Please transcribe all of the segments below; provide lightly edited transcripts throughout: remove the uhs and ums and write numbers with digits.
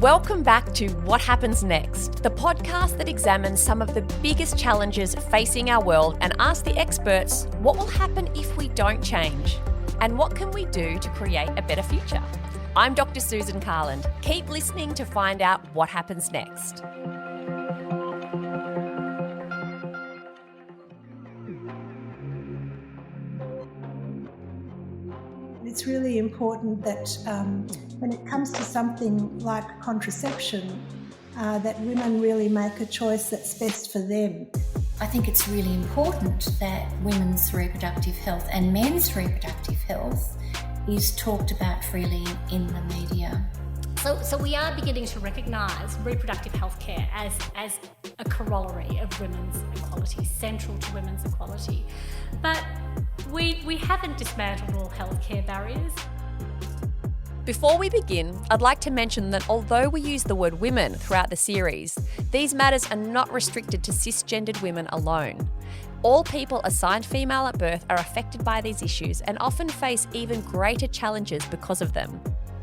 Welcome back to What Happens Next, the podcast that examines some of the biggest challenges facing our world and asks the experts what will happen if we don't change and what can we do to create a better future. I'm Dr Susan Carland. Keep listening to find out what happens next. It's really important that when it comes to something like contraception, that women really make a choice that's best for them. I think it's really important that women's reproductive health and men's reproductive health is talked about freely in the media. So we are beginning to recognise reproductive health care as a corollary of women's equality, central to women's equality. But we haven't dismantled all healthcare barriers. Before we begin, I'd like to mention that although we use the word women throughout the series, these matters are not restricted to cisgendered women alone. All people assigned female at birth are affected by these issues and often face even greater challenges because of them.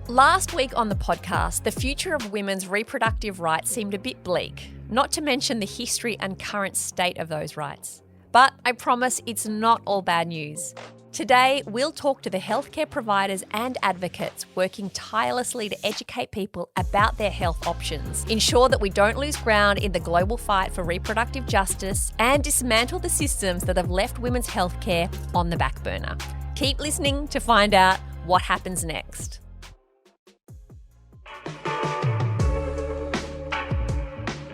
Last week on the podcast, the future of women's reproductive rights seemed a bit bleak, not to mention the history and current state of those rights. But I promise it's not all bad news. Today, we'll talk to the healthcare providers and advocates working tirelessly to educate people about their health options, ensure that we don't lose ground in the global fight for reproductive justice, and dismantle the systems that have left women's healthcare on the back burner. Keep listening to find out what happens next.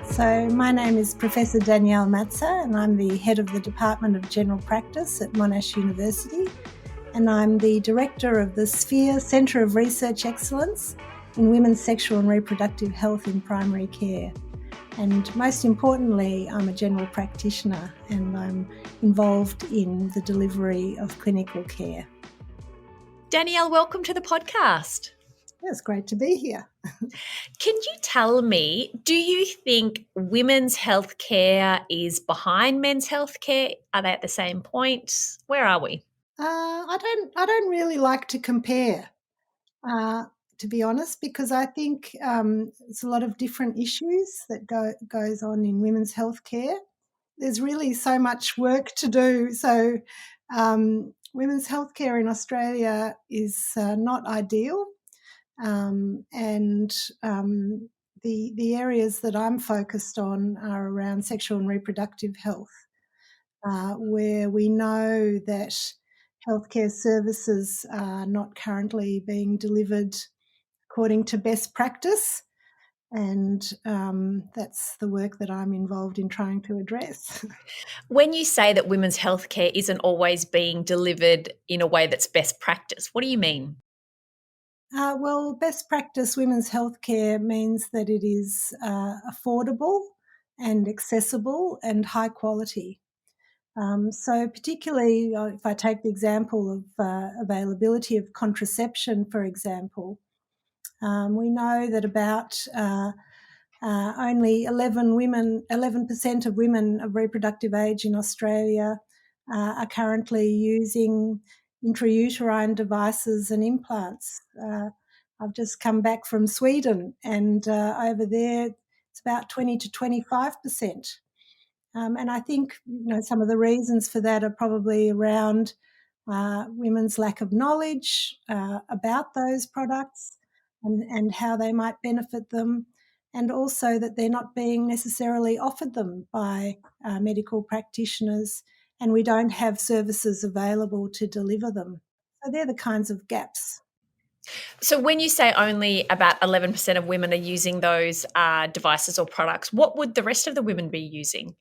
So my name is Professor Danielle Matza and I'm the head of the Department of General Practice at Monash University, and I'm the director of the Sphere Centre of Research Excellence in Women's Sexual and Reproductive Health in Primary Care. And most importantly, I'm a general practitioner and I'm involved in the delivery of clinical care. Danielle, welcome to the podcast. It's great to be here. Can you tell me, do you think women's healthcare is behind men's healthcare? Are they at the same point? Where are we? I don't really like to compare, to be honest, because I think it's a lot of different issues that goes on in women's healthcare. There's really so much work to do. So women's healthcare in Australia is not ideal. The areas that I'm focused on are around sexual and reproductive health, where we know that healthcare services are not currently being delivered according to best practice, and that's the work that I'm involved in trying to address. When you say that women's healthcare isn't always being delivered in a way that's best practice, what do you mean? Well, best practice women's healthcare means that it is affordable and accessible and high quality. So particularly if I take the example of availability of contraception, for example, we know that about only 11% of women of reproductive age in Australia are currently using intrauterine devices and implants. I've just come back from Sweden, and over there it's about 20 to 25%. And I think some of the reasons for that are probably around women's lack of knowledge about those products and how they might benefit them, and also that they're not being necessarily offered them by medical practitioners, and we don't have services available to deliver them. So they're the kinds of gaps. So when you say only about 11% of women are using those devices or products, what would the rest of the women be using?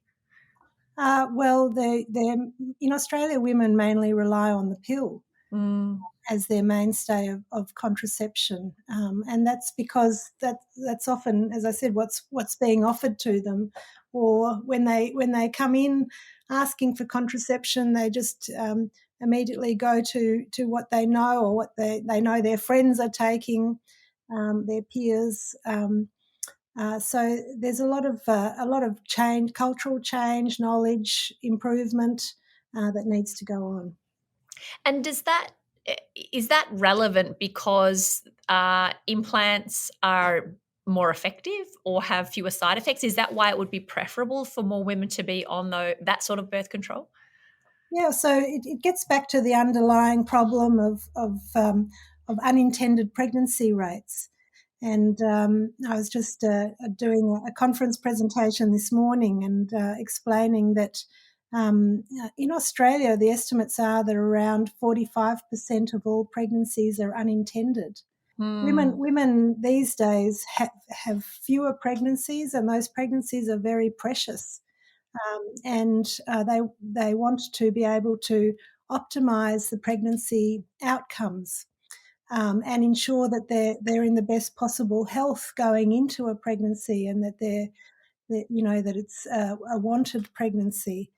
Well, in Australia, women mainly rely on the pill as their mainstay of contraception, and that's because that's often, as I said, what's being offered to them. Or when they come in asking for contraception, they just immediately go to what they know or what they know their friends are taking, their peers. So there's a lot of change, cultural change, knowledge improvement that needs to go on. And is that relevant because implants are more effective or have fewer side effects? Is that why it would be preferable for more women to be on that sort of birth control? Yeah, so it gets back to the underlying problem of unintended pregnancy rates. And I was just doing a conference presentation this morning and explaining that in Australia, the estimates are that around 45% of all pregnancies are unintended. Women these days have fewer pregnancies, and those pregnancies are very precious. And they want to be able to optimise the pregnancy outcomes and ensure that they're in the best possible health going into a pregnancy, and that that it's a wanted pregnancy.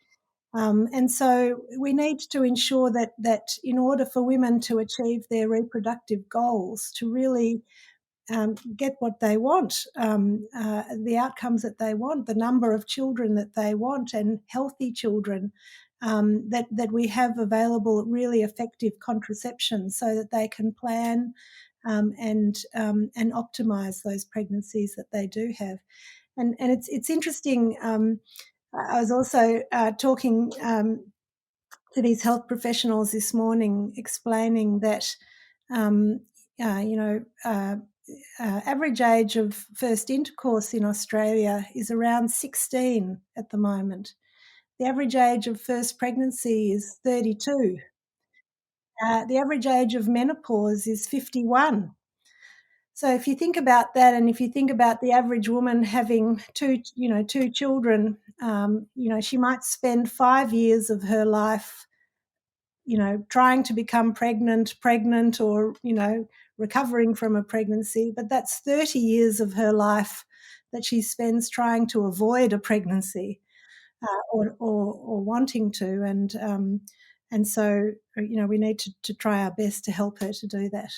And so we need to ensure that in order for women to achieve their reproductive goals, to really get what they want, the outcomes that they want, the number of children that they want, and healthy children, that we have available really effective contraception so that they can plan and optimise those pregnancies that they do have. And it's interesting. I was also talking to these health professionals this morning, explaining that average age of first intercourse in Australia is around 16 at the moment. The average age of first pregnancy is 32. The average age of menopause is 51. So if you think about that, and if you think about the average woman having two children, she might spend 5 years of her life, trying to become pregnant, or, recovering from a pregnancy, but that's 30 years of her life that she spends trying to avoid a pregnancy or wanting to. And so, we need to try our best to help her to do that.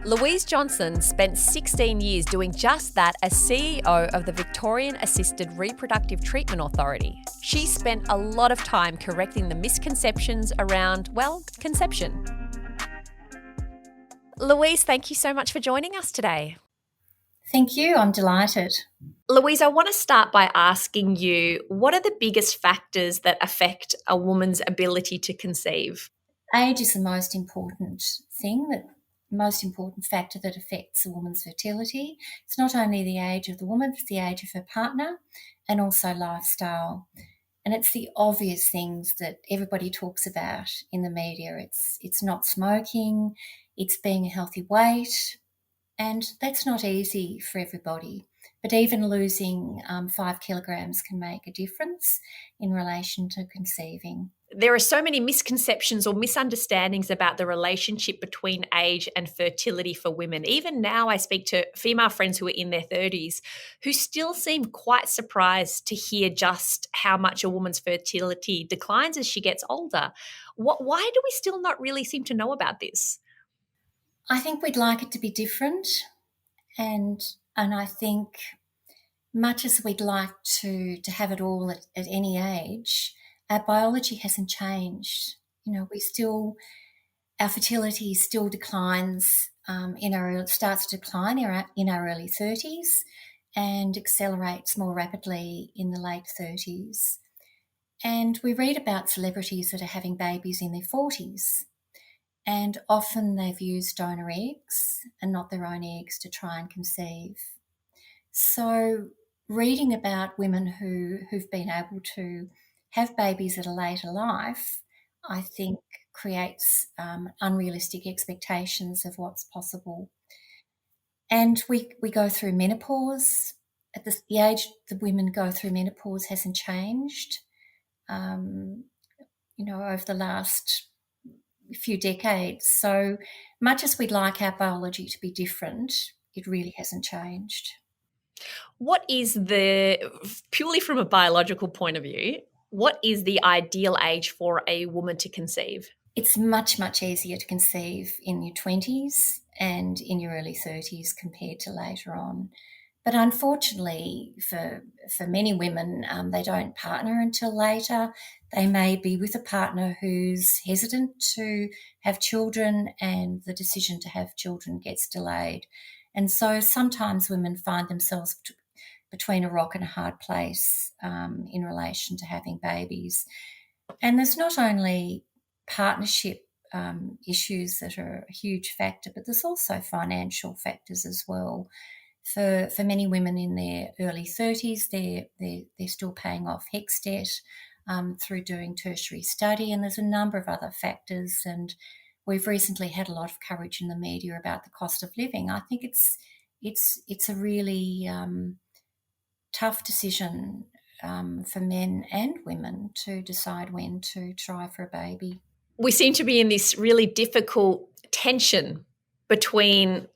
Louise Johnson spent 16 years doing just that as CEO of the Victorian Assisted Reproductive Treatment Authority. She spent a lot of time correcting the misconceptions around, conception. Louise, thank you so much for joining us today. Thank you. I'm delighted. Louise, I want to start by asking you, what are the biggest factors that affect a woman's ability to conceive? Age is the most important factor that affects a woman's fertility. It's not only the age of the woman, it's the age of her partner and also lifestyle. And it's the obvious things that everybody talks about in the media. It's not smoking, it's being a healthy weight, and that's not easy for everybody. But even losing 5 kilograms can make a difference in relation to conceiving. There are so many misconceptions or misunderstandings about the relationship between age and fertility for women. Even now, I speak to female friends who are in their 30s who still seem quite surprised to hear just how much a woman's fertility declines as she gets older. Why do we still not really seem to know about this? I think we'd like it to be different, and I think much as we'd like to have it all at any age, our biology hasn't changed. Our fertility still declines starts to decline in our early 30s and accelerates more rapidly in the late 30s. And we read about celebrities that are having babies in their 40s, and often they've used donor eggs and not their own eggs to try and conceive. So reading about women who've been able to have babies at a later life, I think creates unrealistic expectations of what's possible. And we go through menopause. At the age that women go through menopause hasn't changed, over the last few decades. So much as we'd like our biology to be different, it really hasn't changed. What is purely from a biological point of view, what is the ideal age for a woman to conceive? It's much, much easier to conceive in your 20s and in your early 30s compared to later on. But unfortunately, for many women, they don't partner until later. They may be with a partner who's hesitant to have children, and the decision to have children gets delayed. And so sometimes women find themselves between a rock and a hard place in relation to having babies. And there's not only partnership issues that are a huge factor, but there's also financial factors as well. For many women in their early 30s, they're still paying off HECS debt through doing tertiary study, and there's a number of other factors. And we've recently had a lot of coverage in the media about the cost of living. I think it's a really tough decision for men and women to decide when to try for a baby. We seem to be in this really difficult tension between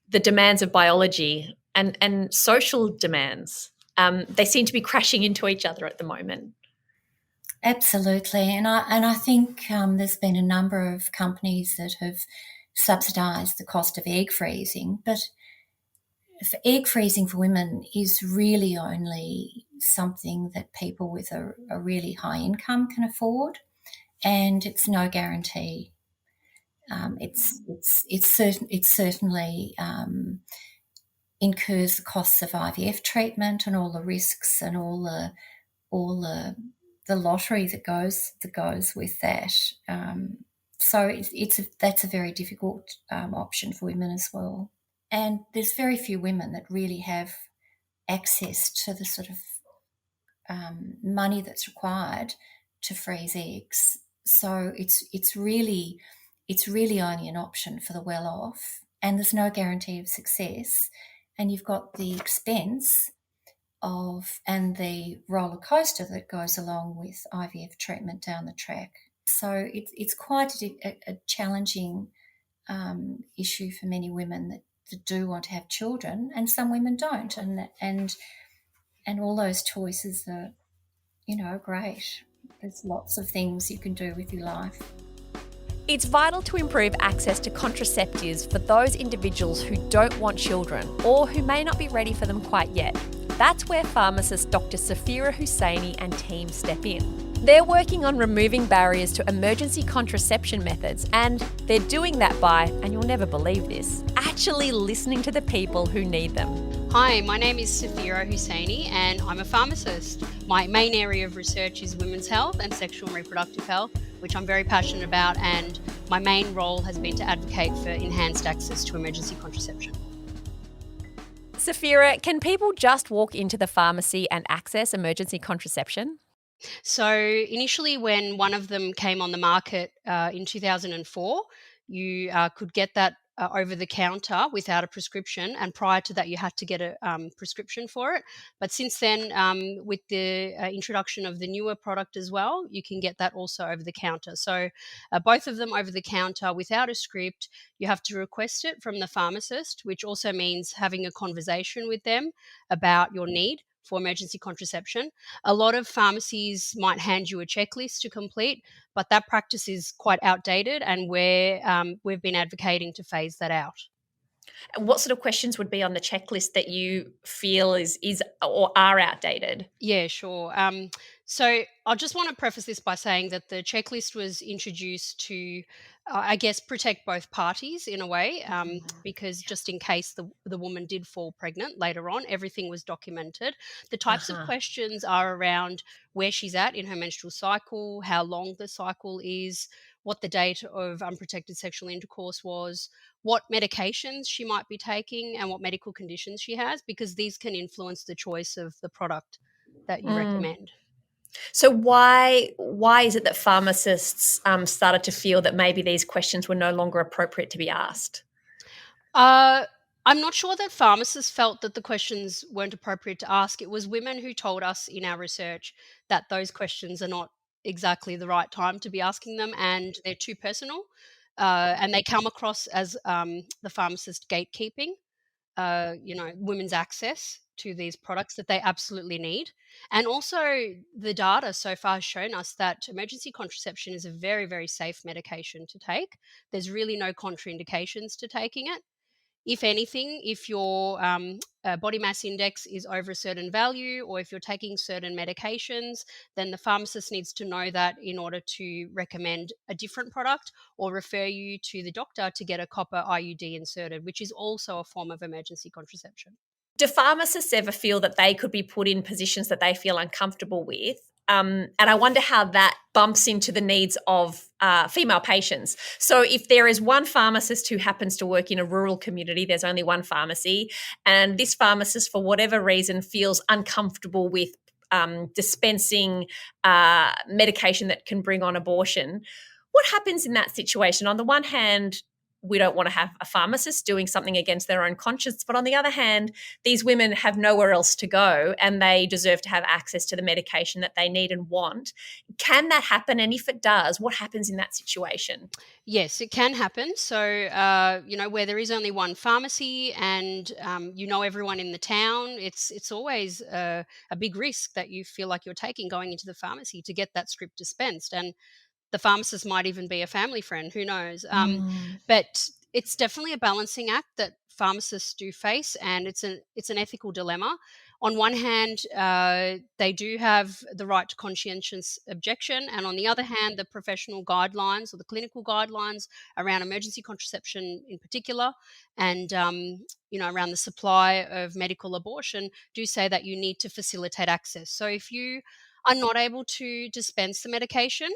the demands of biology and social demands. They seem to be crashing into each other at the moment. Absolutely, and I think there's been a number of companies that have subsidised the cost of egg freezing, but egg freezing for women is really only something that people with a really high income can afford, and it's no guarantee. It certainly incurs the costs of IVF treatment and all the risks and all the lottery that goes with that. So that's a very difficult option for women as well. And there's very few women that really have access to the sort of money that's required to freeze eggs. So it's really only an option for the well-off, and there's no guarantee of success. And you've got the expense of and the roller coaster that goes along with IVF treatment down the track. So it's quite a challenging issue for many women that do want to have children, and some women don't, and all those choices are, great. There's lots of things you can do with your life. It's vital to improve access to contraceptives for those individuals who don't want children or who may not be ready for them quite yet. That's where pharmacist Dr Safira Husseini and team step in. They're working on removing barriers to emergency contraception methods, and they're doing that by, and you'll never believe this, actually listening to the people who need them. Hi, my name is Safira Husseini and I'm a pharmacist. My main area of research is women's health and sexual and reproductive health, which I'm very passionate about, and my main role has been to advocate for enhanced access to emergency contraception. Safira, can people just walk into the pharmacy and access emergency contraception? So initially, when one of them came on the market in 2004, you could get that over the counter without a prescription, and prior to that you had to get a prescription for it. But since then, with the introduction of the newer product as well, you can get that also over the counter. So both of them over the counter without a script. You have to request it from the pharmacist, which also means having a conversation with them about your need for emergency contraception. A lot of pharmacies might hand you a checklist to complete, but that practice is quite outdated, and we've been advocating to phase that out. What sort of questions would be on the checklist that you feel is or are outdated? Yeah, sure. So I just want to preface this by saying that the checklist was introduced to, I guess, protect both parties in a way, because just in case the woman did fall pregnant later on, everything was documented. The types of questions are around where she's at in her menstrual cycle, how long the cycle is, what the date of unprotected sexual intercourse was, what medications she might be taking, and what medical conditions she has, because these can influence the choice of the product that you recommend. So why is it that pharmacists started to feel that maybe these questions were no longer appropriate to be asked? I'm not sure that pharmacists felt that the questions weren't appropriate to ask. It was women who told us in our research that those questions are not exactly the right time to be asking them, and they're too personal, and they come across as the pharmacist gatekeeping, women's access to these products that they absolutely need. And also, the data so far has shown us that emergency contraception is a very, very safe medication to take. There's really no contraindications to taking it. If anything, if you're body mass index is over a certain value, or if you're taking certain medications, then the pharmacist needs to know that in order to recommend a different product or refer you to the doctor to get a copper IUD inserted, which is also a form of emergency contraception. Do pharmacists ever feel that they could be put in positions that they feel uncomfortable with? And I wonder how that bumps into the needs of female patients. So if there is one pharmacist who happens to work in a rural community, there's only one pharmacy, and this pharmacist, for whatever reason, feels uncomfortable with dispensing medication that can bring on abortion, what happens in that situation? On the one hand, we don't want to have a pharmacist doing something against their own conscience. But on the other hand, these women have nowhere else to go and they deserve to have access to the medication that they need and want. Can that happen? And if it does, what happens in that situation? Yes, it can happen. So, where there is only one pharmacy and everyone in the town, it's always a big risk that you feel like you're taking going into the pharmacy to get that script dispensed. And the pharmacist might even be a family friend, who knows? But it's definitely a balancing act that pharmacists do face, and it's an ethical dilemma. On one hand, they do have the right to conscientious objection, and on the other hand, the professional guidelines or the clinical guidelines around emergency contraception in particular, and around the supply of medical abortion do say that you need to facilitate access. So if you are not able to dispense the medication,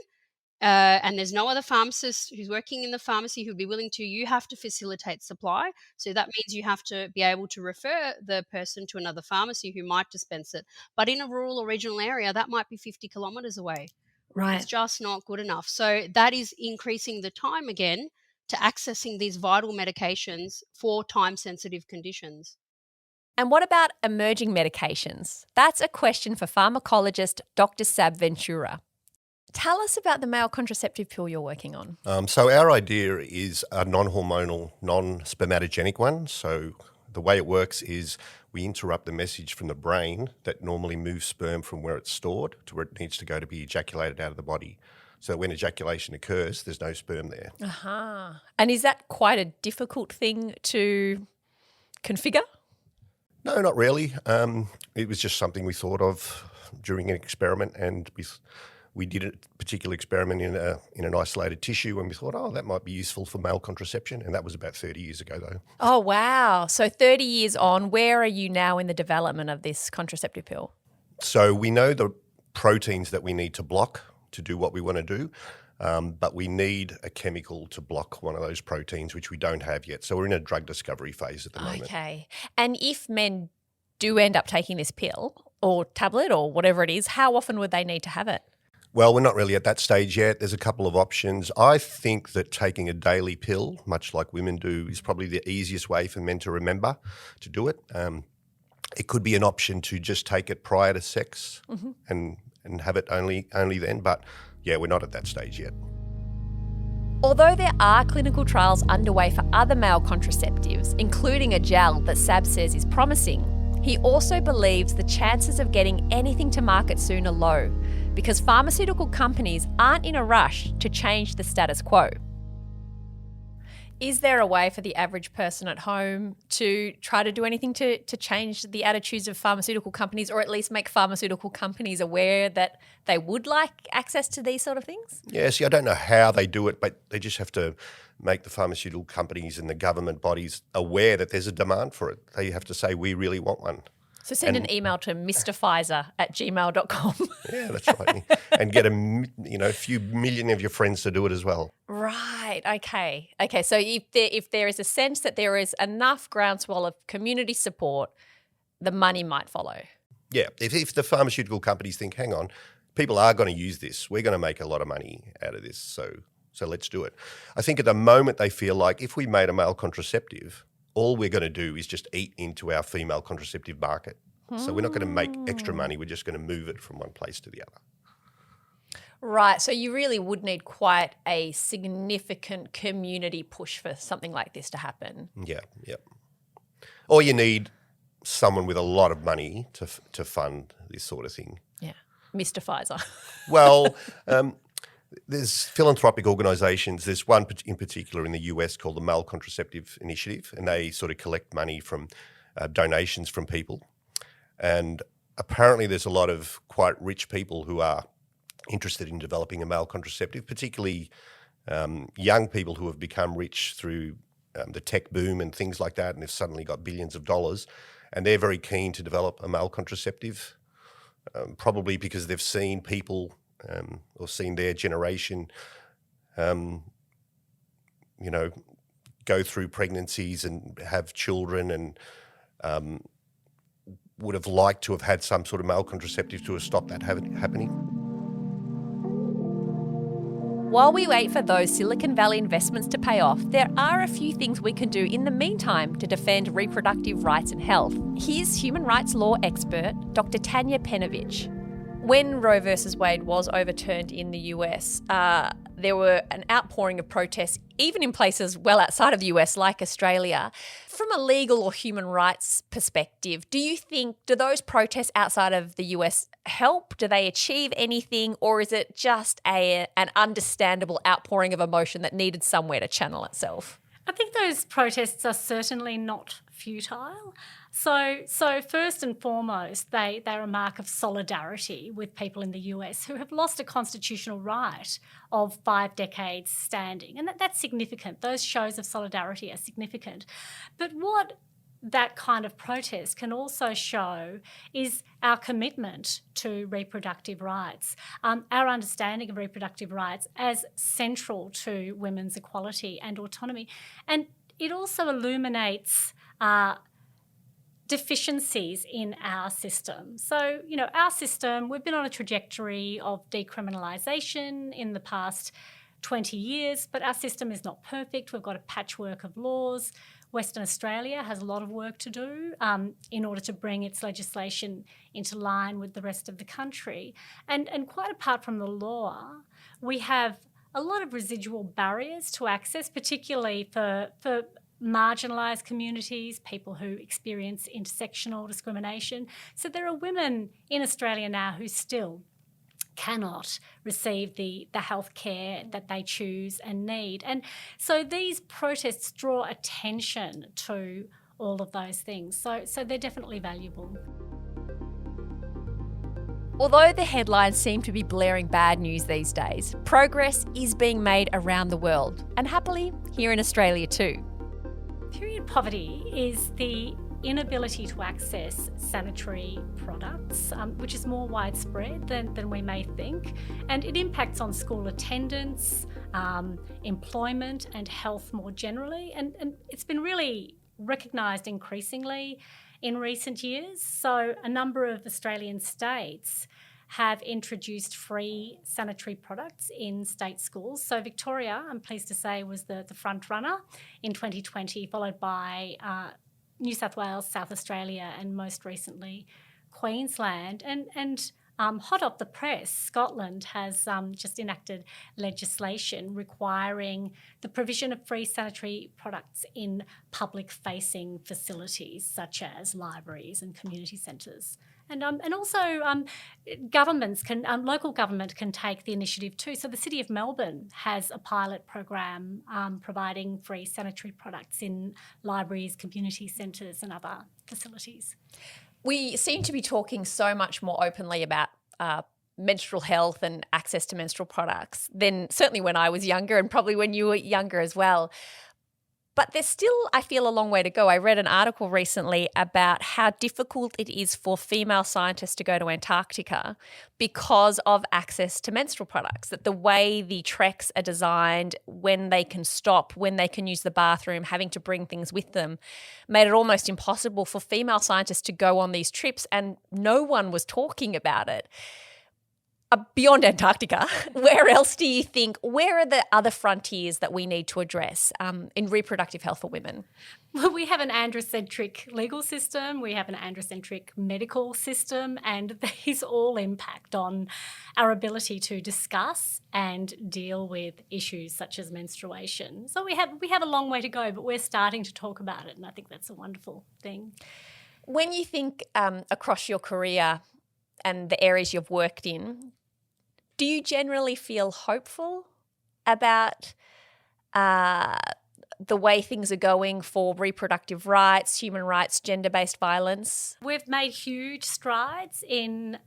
and there's no other pharmacist who's working in the pharmacy who'd be willing to, you have to facilitate supply. So that means you have to be able to refer the person to another pharmacy who might dispense it. But in a rural or regional area, that might be 50 kilometres away. Right. It's just not good enough. So that is increasing the time again to accessing these vital medications for time-sensitive conditions. And what about emerging medications? That's a question for pharmacologist Dr. Sab Ventura. Tell us about the male contraceptive pill you're working on. So our idea is a non-hormonal, non-spermatogenic one. So the way it works is we interrupt the message from the brain that normally moves sperm from where it's stored to where it needs to go to be ejaculated out of the body. So when ejaculation occurs, there's no sperm there. Uh-huh. And is that quite a difficult thing to configure? No, not really. It was just something we thought of during an experiment, and we did a particular experiment in an isolated tissue, and we thought, that might be useful for male contraception, and that was about 30 years ago, though. Oh, wow. So 30 years on, where are you now in the development of this contraceptive pill? So we know the proteins that we need to block to do what we want to do, but we need a chemical to block one of those proteins, which we don't have yet. So we're in a drug discovery phase at the moment. Okay. And if men do end up taking this pill or tablet or whatever it is, how often would they need to have it? Well, we're not really at that stage yet. There's a couple of options. I think that taking a daily pill, much like women do, is probably the easiest way for men to remember to do it. It could be an option to just take it prior to sex and have it only then. But yeah, we're not at that stage yet. Although there are clinical trials underway for other male contraceptives, including a gel that Sab says is promising, he also believes the chances of getting anything to market soon are low because pharmaceutical companies aren't in a rush to change the status quo. Is there a way for the average person at home to try to do anything to change the attitudes of pharmaceutical companies, or at least make pharmaceutical companies aware that they would like access to these sort of things? Yeah, see, I don't know how they do it, but they just have to make the pharmaceutical companies and the government bodies aware that there's a demand for it. They have to say, we really want one. So send an email to mrpfizer@gmail.com. Yeah, that's right. And get a few million of your friends to do it as well. Right. Okay. So if there is a sense that there is enough groundswell of community support, the money might follow. Yeah. If the pharmaceutical companies think, hang on, people are going to use this, we're going to make a lot of money out of this, so let's do it. I think at the moment they feel like if we made a male contraceptive, all we're going to do is just eat into our female contraceptive market. So we're not going to make extra money. We're just going to move it from one place to the other. Right. So you really would need quite a significant community push for something like this to happen. Yeah. Or you need someone with a lot of money to fund this sort of thing. Yeah. Mr. Pfizer. Well, there's philanthropic organisations. There's one in particular in the US called the Male Contraceptive Initiative, and they sort of collect money from donations from people. And apparently there's a lot of quite rich people who are interested in developing a male contraceptive, particularly young people who have become rich through the tech boom and things like that, and they've suddenly got billions of dollars, and they're very keen to develop a male contraceptive, probably because they've seen people or seen their generation, go through pregnancies and have children, and would have liked to have had some sort of male contraceptive to have stopped that happening. While we wait for those Silicon Valley investments to pay off, there are a few things we can do in the meantime to defend reproductive rights and health. Here's human rights law expert Dr. Tanya Penovich. When Roe versus Wade was overturned in the US, there were an outpouring of protests, even in places well outside of the US, like Australia. From a legal or human rights perspective, do those protests outside of the US help? Do they achieve anything? Or is it just an understandable outpouring of emotion that needed somewhere to channel itself? I think those protests are certainly not futile. So first and foremost, they're a mark of solidarity with people in the US who have lost a constitutional right of 5 decades standing. And that's significant. Those shows of solidarity are significant. But what that kind of protest can also show is our commitment to reproductive rights, our understanding of reproductive rights as central to women's equality and autonomy. And it also illuminates deficiencies in our system. So, our system, we've been on a trajectory of decriminalisation in the past 20 years, but our system is not perfect. We've got a patchwork of laws. Western Australia has a lot of work to do in order to bring its legislation into line with the rest of the country. And quite apart from the law, we have a lot of residual barriers to access, particularly for marginalised communities, people who experience intersectional discrimination. So there are women in Australia now who still cannot receive the health care that they choose and need. And so these protests draw attention to all of those things. So they're definitely valuable. Although the headlines seem to be blaring bad news these days, progress is being made around the world, and happily here in Australia too. Period poverty is the inability to access sanitary products, which is more widespread than we may think, and it impacts on school attendance, employment and health more generally, and it's been really recognised increasingly in recent years. So a number of Australian states have introduced free sanitary products in state schools. So Victoria, I'm pleased to say, was the front runner in 2020, followed by New South Wales, South Australia, and most recently Queensland. And hot off the press, Scotland has just enacted legislation requiring the provision of free sanitary products in public-facing facilities such as libraries and community centres. And also governments local government can take the initiative too. So the City of Melbourne has a pilot program providing free sanitary products in libraries, community centres and other facilities. We seem to be talking so much more openly about menstrual health and access to menstrual products than certainly when I was younger, and probably when you were younger as well. But there's still, I feel, a long way to go. I read an article recently about how difficult it is for female scientists to go to Antarctica because of access to menstrual products, that the way the treks are designed, when they can stop, when they can use the bathroom, having to bring things with them, made it almost impossible for female scientists to go on these trips, and no one was talking about it. Beyond Antarctica, where else do you think, where are the other frontiers that we need to address in reproductive health for women? Well, we have an androcentric legal system, we have an androcentric medical system, and these all impact on our ability to discuss and deal with issues such as menstruation. So we have a long way to go, but we're starting to talk about it, and I think that's a wonderful thing. When you think across your career and the areas you've worked in, do you generally feel hopeful about the way things are going for reproductive rights, human rights, gender-based violence? We've made huge strides in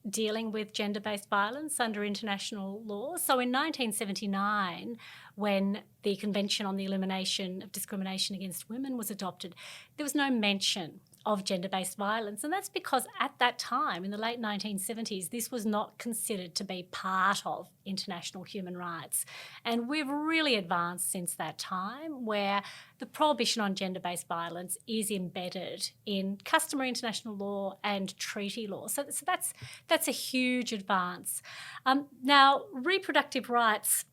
dealing with gender-based violence under international law. So in 1979, when the Convention on the Elimination of Discrimination Against Women was adopted, there was no mention of gender-based violence. And that's because at that time, in the late 1970s, this was not considered to be part of international human rights. And we've really advanced since that time, where the prohibition on gender-based violence is embedded in customary international law and treaty law. So that's a huge advance. Now, reproductive rights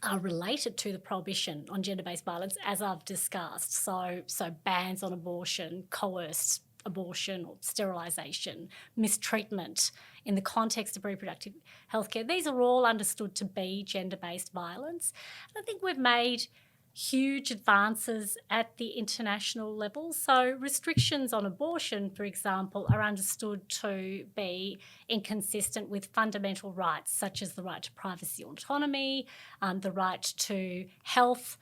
are related to the prohibition on gender-based violence, as I've discussed. So bans on abortion, coerced abortion or sterilisation, mistreatment in the context of reproductive healthcare. These are all understood to be gender-based violence. I think we've made huge advances at the international level. So restrictions on abortion, for example, are understood to be inconsistent with fundamental rights such as the right to privacy and autonomy, the right to health,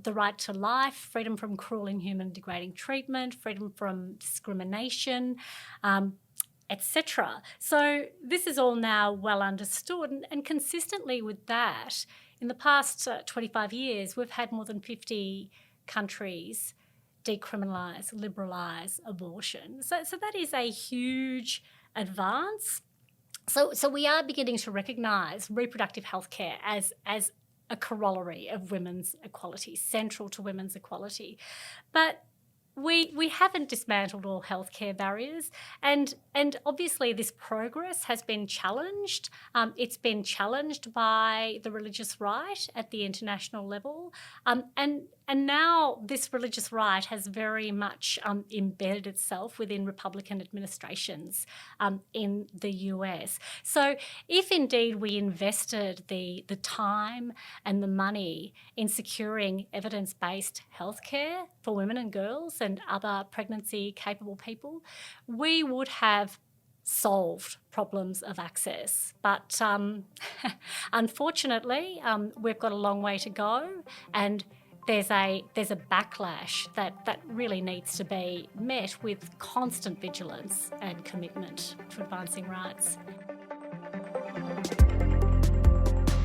the right to life, freedom from cruel, inhuman, degrading treatment, freedom from discrimination, etc. So this is all now well understood, and consistently with that, in the past 25 years, we've had more than 50 countries decriminalise, liberalise abortion. So that is a huge advance. So we are beginning to recognise reproductive healthcare as a corollary of women's equality, central to women's equality. But we haven't dismantled all healthcare barriers, and obviously this progress has been challenged. It's been challenged by the religious right at the international level, and now this religious right has very much embedded itself within Republican administrations in the US. So if indeed we invested the time and the money in securing evidence-based healthcare for women and girls and other pregnancy-capable people, we would have solved problems of access. But unfortunately, we've got a long way to go, and there's a backlash that really needs to be met with constant vigilance and commitment to advancing rights.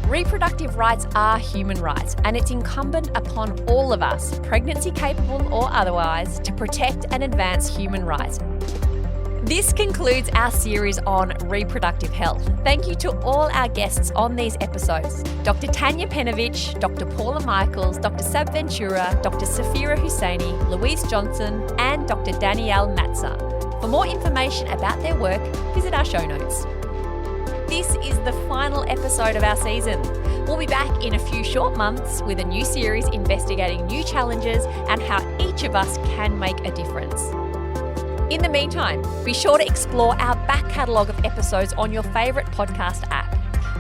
Reproductive rights are human rights, and it's incumbent upon all of us, pregnancy capable or otherwise, to protect and advance human rights. This concludes our series on reproductive health. Thank you to all our guests on these episodes: Dr. Tanya Penovich, Dr. Paula Michaels, Dr. Sab Ventura, Dr. Safira Husseini, Louise Johnson, and Dr. Danielle Matza. For more information about their work, visit our show notes. This is the final episode of our season. We'll be back in a few short months with a new series investigating new challenges and how each of us can make a difference. In the meantime, be sure to explore our back catalogue of episodes on your favourite podcast app.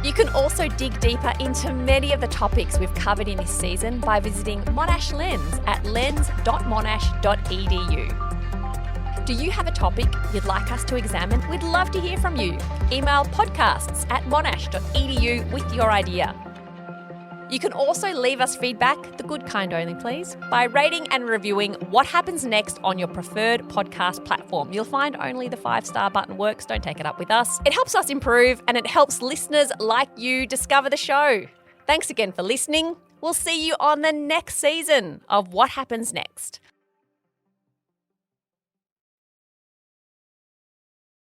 You can also dig deeper into many of the topics we've covered in this season by visiting Monash Lens at lens.monash.edu. Do you have a topic you'd like us to examine? We'd love to hear from you. Email podcasts@monash.edu with your idea. You can also leave us feedback, the good kind only please, by rating and reviewing What Happens Next on your preferred podcast platform. You'll find only the 5-star button works, don't take it up with us. It helps us improve, and it helps listeners like you discover the show. Thanks again for listening. We'll see you on the next season of What Happens Next.